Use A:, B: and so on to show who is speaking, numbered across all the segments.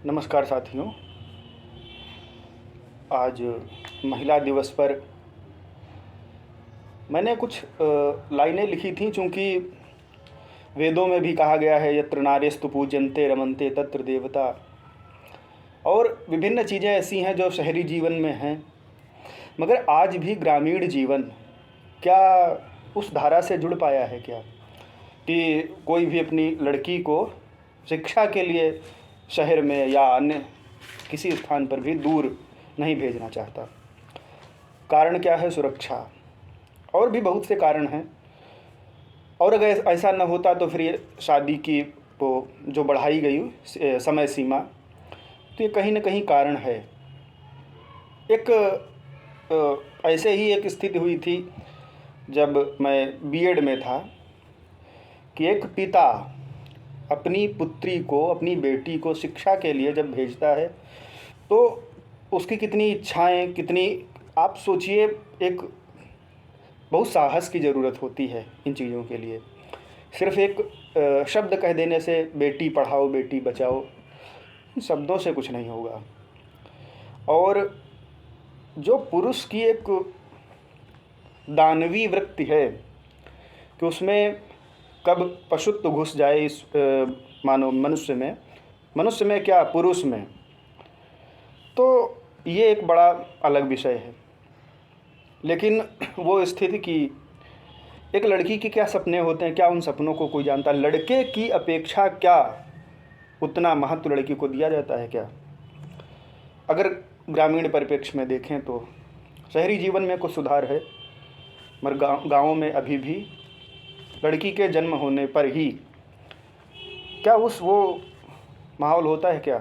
A: नमस्कार साथियों। आज महिला दिवस पर मैंने कुछ लाइनें लिखी थीं, चूँकि वेदों में भी कहा गया है यत्र नार्यस्तु पूज्यन्ते रमन्ते तत्र देवता, और विभिन्न चीज़ें ऐसी हैं जो शहरी जीवन में हैं, मगर आज भी ग्रामीण जीवन क्या उस धारा से जुड़ पाया है क्या कि कोई भी अपनी लड़की को शिक्षा के लिए शहर में या अन्य किसी स्थान पर भी दूर नहीं भेजना चाहता। कारण क्या है? सुरक्षा। और भी बहुत से कारण हैं, और अगर ऐसा न होता तो फिर ये शादी की वो जो बढ़ाई गई समय सीमा, तो ये कहीं न कहीं कारण है। एक ऐसे ही एक स्थिति हुई थी जब मैं बीएड में था कि एक पिता अपनी पुत्री को, अपनी बेटी को शिक्षा के लिए जब भेजता है तो उसकी कितनी इच्छाएं, कितनी, आप सोचिए, एक बहुत साहस की ज़रूरत होती है इन चीज़ों के लिए। सिर्फ़ एक शब्द कह देने से बेटी पढ़ाओ बेटी बचाओ, इन शब्दों से कुछ नहीं होगा। और जो पुरुष की एक दानवी वृत्ति है कि उसमें कब पशुत्व घुस जाए इस मानो मनुष्य में क्या पुरुष में, तो ये एक बड़ा अलग विषय है। लेकिन वो स्थिति कि एक लड़की के क्या सपने होते हैं, क्या उन सपनों को कोई जानता? लड़के की अपेक्षा क्या उतना महत्व लड़की को दिया जाता है क्या? अगर ग्रामीण परिप्रेक्ष्य में देखें तो शहरी जीवन में कुछ सुधार है, मगर गाँवों में अभी भी लड़की के जन्म होने पर ही क्या वो माहौल होता है क्या?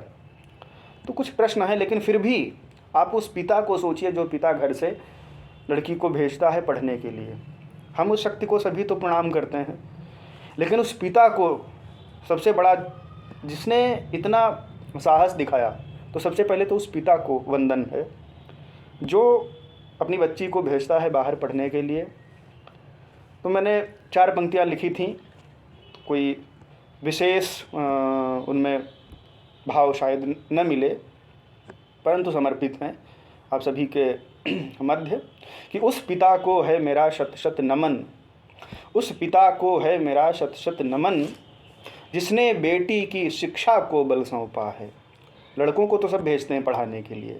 A: तो कुछ प्रश्न हैं। लेकिन फिर भी आप उस पिता को सोचिए जो पिता घर से लड़की को भेजता है पढ़ने के लिए। हम उस शक्ति को सभी तो प्रणाम करते हैं, लेकिन उस पिता को सबसे बड़ा, जिसने इतना साहस दिखाया, तो सबसे पहले तो उस पिता को वंदन है जो अपनी बच्ची को भेजता है बाहर पढ़ने के लिए। तो मैंने 4 पंक्तियाँ लिखी थीं, कोई विशेष उनमें भाव शायद न मिले, परंतु समर्पित हैं आप सभी के मध्य, कि उस पिता को है मेरा शत शत नमन, उस पिता को है मेरा शत शत नमन, जिसने बेटी की शिक्षा को बल सौंपा है। लड़कों को तो सब भेजते हैं पढ़ाने के लिए,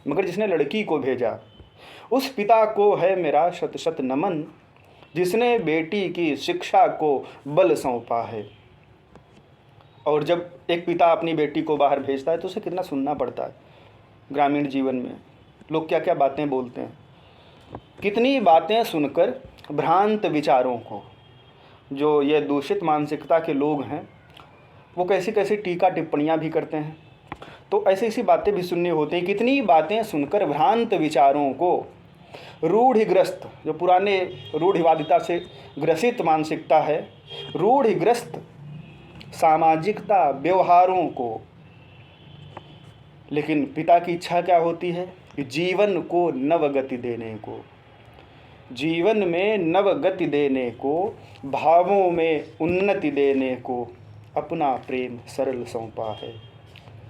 A: मगर जिसने लड़की को भेजा, उस पिता को है मेरा शत शत नमन, जिसने बेटी की शिक्षा को बल सौंपा है। और जब एक पिता अपनी बेटी को बाहर भेजता है तो उसे कितना सुनना पड़ता है। ग्रामीण जीवन में लोग क्या क्या बातें बोलते हैं, कितनी बातें सुनकर भ्रांत विचारों को, जो ये दूषित मानसिकता के लोग हैं, वो कैसी कैसी टीका टिप्पणियाँ भी करते हैं। तो ऐसी ऐसी बातें भी सुननी होती हैं। कितनी बातें सुनकर भ्रांत विचारों को, रूढ़िग्रस्त, जो पुराने रूढ़िवादिता से ग्रसित मानसिकता है, रूढ़िग्रस्त सामाजिकता, व्यवहारों को। लेकिन पिता की इच्छा क्या होती है कि जीवन को नवगति देने को, जीवन में नवगति देने को, भावों में उन्नति देने को अपना प्रेम सरल सौंपा है।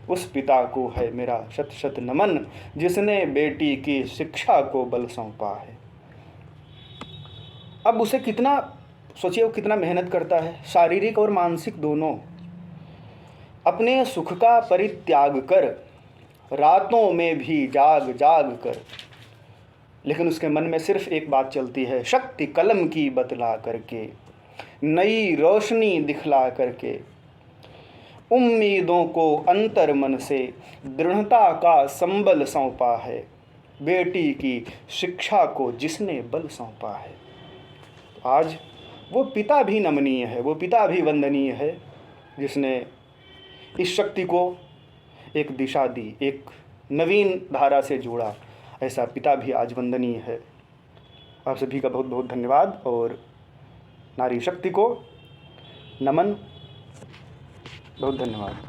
A: उस पिता को है मेरा शत शत नमन, जिसने बेटी की शिक्षा को बल सौंपा है। अब उसे कितना, सोचिए, वो कितना मेहनत करता है, शारीरिक और मानसिक दोनों। अपने सुख का परित्याग कर, रातों में भी जाग जाग कर, लेकिन उसके मन में सिर्फ एक बात चलती है, शक्ति कलम की बतला करके, नई रोशनी दिखला करके, उम्मीदों को अंतर मन से दृढ़ता का संबल सौंपा है, बेटी की शिक्षा को जिसने बल सौंपा है। आज वो पिता भी नमनीय है, वो पिता भी वंदनीय है, जिसने इस शक्ति को एक दिशा दी, एक नवीन धारा से जोड़ा। ऐसा पिता भी आज वंदनीय है। आप सभी का बहुत बहुत धन्यवाद, और नारी शक्ति को नमन। बहुत धन्यवाद।